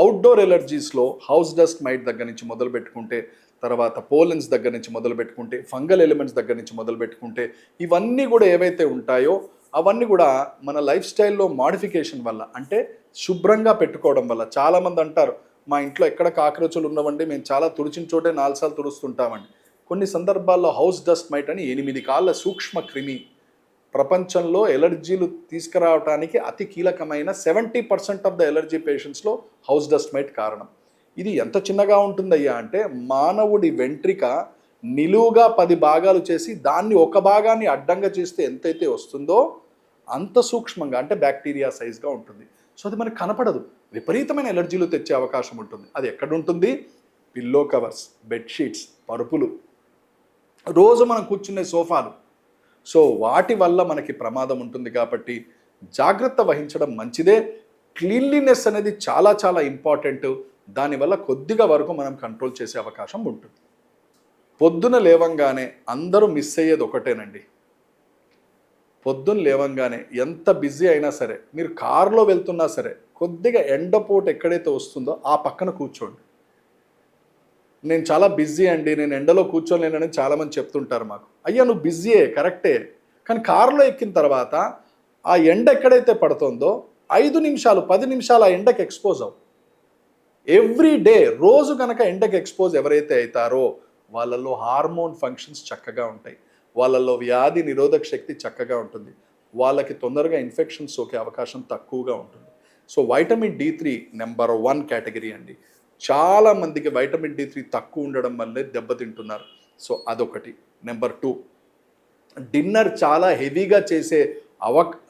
Outdoor ఎలర్జీస్లో house dust might దగ్గర నుంచి మొదలు పెట్టుకుంటే, తర్వాత పోలెన్స్ దగ్గర నుంచి మొదలు పెట్టుకుంటే, ఫంగల్ ఎలిమెంట్స్ దగ్గర నుంచి మొదలు పెట్టుకుంటే, ఇవన్నీ కూడా ఏవైతే ఉంటాయో అవన్నీ కూడా మన లైఫ్ స్టైల్లో మాడిఫికేషన్ వల్ల, అంటే శుభ్రంగా పెట్టుకోవడం వల్ల. చాలామంది అంటారు, మా ఇంట్లో ఎక్కడ కాక్రోచులు ఉన్నవండి, మేము చాలా తుడిచిన చోటే 4 సార్లు తుడుస్తుంటామండి. కొన్ని సందర్భాల్లో హౌస్ డస్ట్ మైట్ అని 8 కాళ్ళ సూక్ష్మ క్రిమి ప్రపంచంలో ఎలర్జీలు తీసుకురావడానికి అతి కీలకమైన 70% ఆఫ్ ద ఎలర్జీ పేషెంట్స్లో హౌస్ డస్ట్ మైట్ కారణం. ఇది ఎంత చిన్నగా ఉంటుందయ్యా అంటే, మానవుడి వెంట్రిక నిలువుగా 10 భాగాలు చేసి దాన్ని ఒక భాగాన్ని అడ్డంగా చేస్తే ఎంతైతే వస్తుందో అంత సూక్ష్మంగా, అంటే బ్యాక్టీరియా సైజ్గా ఉంటుంది. సో అది మనకు కనపడదు, విపరీతమైన ఎలర్జీలు తెచ్చే అవకాశం ఉంటుంది. అది ఎక్కడ ఉంటుంది? పిల్లో కవర్స్, బెడ్షీట్స్, పరుపులు, రోజు మనం కూర్చునే సోఫాలు. సో వాటి వల్ల మనకి ప్రమాదం ఉంటుంది. కాబట్టి జాగ్రత్త వహించడం మంచిదే. క్లీన్లీనెస్ అనేది చాలా చాలా ఇంపార్టెంట్. దానివల్ల కొద్దిగా వరకు మనం కంట్రోల్ చేసే అవకాశం ఉంటుంది. పొద్దున లేవంగానే అందరూ మిస్ అయ్యేది ఒకటేనండి. పొద్దున్న లేవంగానే ఎంత బిజీ అయినా సరే, మీరు కారులో వెళ్తున్నా సరే, కొద్దిగా ఎండపోటు ఎక్కడైతే వస్తుందో ఆ పక్కన కూర్చోండి. నేను చాలా బిజీ అండి, నేను ఎండలో కూర్చోలేనని చాలామంది చెప్తుంటారు మాకు. అయ్యా నువ్వు బిజీయే, కరెక్టే, కానీ కారులో ఎక్కిన తర్వాత ఆ ఎండ ఎక్కడైతే పడుతుందో 5 నిమిషాలు 10 నిమిషాలు ఆ ఎండకి ఎక్స్పోజ్ అవ్వు. ఎవ్రీ డే, రోజు కనుక ఎండకి ఎక్స్పోజ్ ఎవరైతే అవుతారో వాళ్ళల్లో హార్మోన్ ఫంక్షన్స్ చక్కగా ఉంటాయి, వాళ్ళల్లో వ్యాధి నిరోధక శక్తి చక్కగా ఉంటుంది, వాళ్ళకి తొందరగా ఇన్ఫెక్షన్స్ సోకే అవకాశం తక్కువగా ఉంటుంది. So vitamin D3 number 1 category అండి. చాలామందికి వైటమిన్ D3 తక్కువ ఉండడం వల్లే దెబ్బతింటున్నారు. సో అదొకటి. నెంబర్ 2, డిన్నర్ చాలా హెవీగా చేసే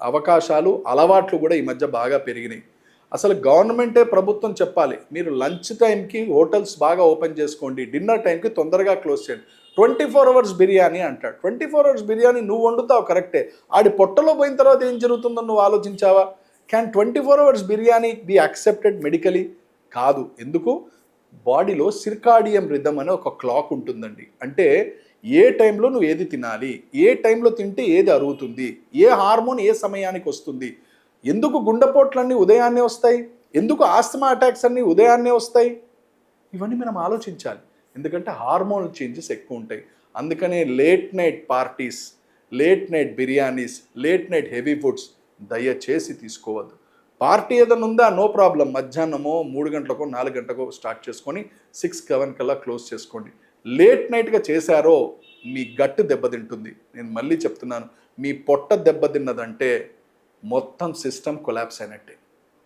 అవకాశాలు, అలవాట్లు కూడా ఈ మధ్య బాగా పెరిగినాయి. అసలు గవర్నమెంటే, ప్రభుత్వం చెప్పాలి, మీరు లంచ్ టైంకి హోటల్స్ బాగా ఓపెన్ చేసుకోండి, డిన్నర్ టైంకి తొందరగా క్లోజ్ చేయండి. 24 అవర్స్ బిర్యానీ అంటాడు. 24 అవర్స్ బిర్యానీ నువ్వు వండుతావు కరెక్టే, ఆడి పొట్టలో పోయిన తర్వాత ఏం జరుగుతుందో నువ్వు ఆలోచించావా? Can 24 hours biryani be accepted medically? కాదు. ఎందుకు? బాడీలో సిర్కాడియం రిథమ్ అనే ఒక క్లాక్ ఉంటుందండి. అంటే ఏ టైంలో నువ్వు ఏది తినాలి, ఏ టైంలో తింటే ఏది అరుగుతుంది, ఏ హార్మోన్ ఏ సమయానికి వస్తుంది. ఎందుకు గుండెపోట్లన్నీ ఉదయాన్నే వస్తాయి, ఎందుకు ఆస్తమా అటాక్స్ అన్నీ ఉదయాన్నే వస్తాయి, ఇవన్నీ మనం ఆలోచించాలి. ఎందుకంటే హార్మోనల్ చేంజెస్ ఎక్కువ ఉంటాయి. అందుకనే late night parties, late night biryanis, late night heavy foods దయచేసి తీసుకోవద్దు. పార్టీ ఏదైనా ఉందా, నో ప్రాబ్లం, మధ్యాహ్నమో 3 గంటలకో 4 గంటలకో స్టార్ట్ చేసుకొని 6-7 కల్లా క్లోజ్ చేసుకోండి. లేట్ నైట్గా చేశారో మీ గట్టు దెబ్బతింటుంది. నేను మళ్ళీ చెప్తున్నాను, మీ పొట్ట దెబ్బతిన్నదంటే మొత్తం సిస్టమ్ కొలాప్స్ అయినట్టే,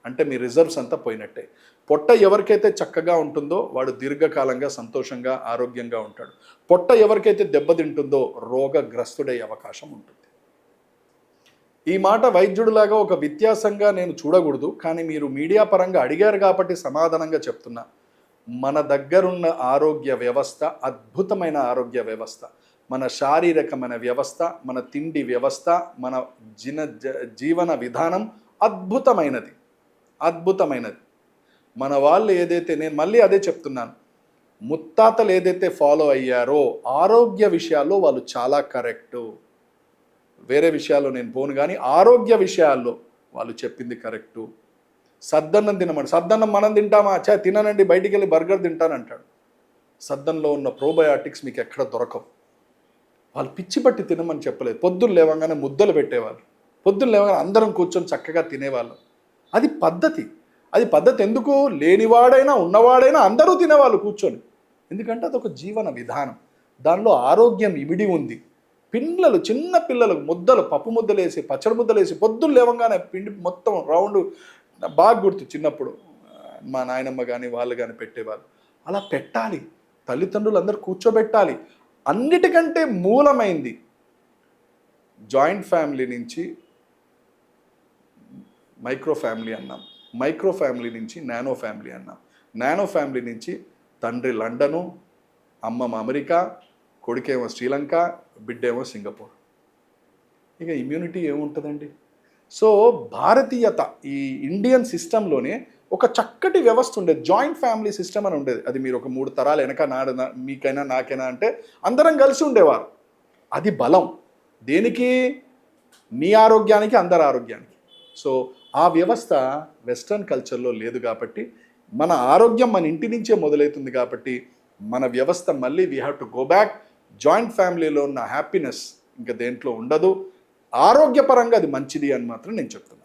అంటే మీ రిజర్వ్స్ అంతా పోయినట్టే. పొట్ట ఎవరికైతే చక్కగా ఉంటుందో వాడు దీర్ఘకాలంగా సంతోషంగా ఆరోగ్యంగా ఉంటాడు. పొట్ట ఎవరికైతే దెబ్బతింటుందో రోగగ్రస్తుడయ్యే అవకాశం ఉంటుంది. ఈ మాట వైద్యుడిలాగా ఒక వ్యత్యాసంగా నేను చూడకూడదు, కానీ మీరు మీడియా పరంగా అడిగారు కాబట్టి సమాధానంగా చెప్తున్నా. మన దగ్గరున్న ఆరోగ్య వ్యవస్థ అద్భుతమైన ఆరోగ్య వ్యవస్థ. మన శారీరకమైన వ్యవస్థ, మన తిండి వ్యవస్థ, మన జీవన విధానం అద్భుతమైనది, అద్భుతమైనది. మన వాళ్ళు ఏదైతే, నేను మళ్ళీ అదే చెప్తున్నాను, ముత్తాతలు ఏదైతే ఫాలో అయ్యారో ఆరోగ్య విషయాల్లో వాళ్ళు చాలా కరెక్టు. వేరే విషయాల్లో నేను పోను, కానీ ఆరోగ్య విషయాల్లో వాళ్ళు చెప్పింది కరెక్టు. సద్దన్నం తినమని, సద్దన్నం మనం తింటామా? తిననండి, బయటికి వెళ్ళి బర్గర్ తింటానంటాడు. సద్దంలో ఉన్న ప్రోబయాటిక్స్ మీకు ఎక్కడ దొరకవు. వాళ్ళు పిచ్చి పట్టి తినమని చెప్పలేదు. పొద్దున్న లేవగానే ముద్దలు పెట్టేవాళ్ళు, పొద్దున్న లేవగానే అందరం కూర్చొని చక్కగా తినేవాళ్ళు. అది పద్ధతి. అది పద్ధతి ఎందుకు? లేనివాడైనా ఉన్నవాడైనా అందరూ తినేవాళ్ళు కూర్చొని. ఎందుకంటే అదొక జీవన విధానం, దానిలో ఆరోగ్యం ఇమిడి ఉంది. పిల్లలు, చిన్న పిల్లలకు ముద్దలు, పప్పు ముద్దలేసి, పచ్చడి ముద్దలేసి పొద్దున్న లేవగానే పిండి మొత్తం రౌండ్, బాగా గుర్తు, చిన్నప్పుడు మా నాయనమ్మ కానీ వాళ్ళు కానీ పెట్టేవాళ్ళు. అలా పెట్టాలి, తల్లిదండ్రులు అందరూ కూర్చోబెట్టాలి. అన్నిటికంటే మూలమైంది, జాయింట్ ఫ్యామిలీ నుంచి మైక్రో ఫ్యామిలీ అన్నాం, మైక్రో ఫ్యామిలీ నుంచి నానో ఫ్యామిలీ అన్నాం, నానో ఫ్యామిలీ నుంచి తండ్రి లండను, అమ్మమ్మ అమెరికా, కొడుకేమో శ్రీలంక, బిడ్డేమో సింగపూర్. ఇక ఇమ్యూనిటీ ఏముంటుందండి? సో భారతీయత, ఈ ఇండియన్ సిస్టంలోనే ఒక చక్కటి వ్యవస్థ ఉండేది, జాయింట్ ఫ్యామిలీ సిస్టమ్ అని ఉండేది. అది మీరు ఒక 3 తరాలు వెనక మీకైనా నాకైనా అంటే అందరం కలిసి ఉండేవారు. అది బలం. దేనికి? నీ ఆరోగ్యానికి, అందరి ఆరోగ్యానికి. సో ఆ వ్యవస్థ వెస్ట్రన్ కల్చర్లో లేదు కాబట్టి మన ఆరోగ్యం మన ఇంటి నుంచే మొదలవుతుంది కాబట్టి మన వ్యవస్థ మళ్ళీ we have to go back. Joint ఫ్యామిలీలో ఉన్న హ్యాపీనెస్ ఇంకా దేంట్లో ఉండదు. ఆరోగ్యపరంగా అది మంచిది అని మాత్రం నేను చెప్తున్నాను.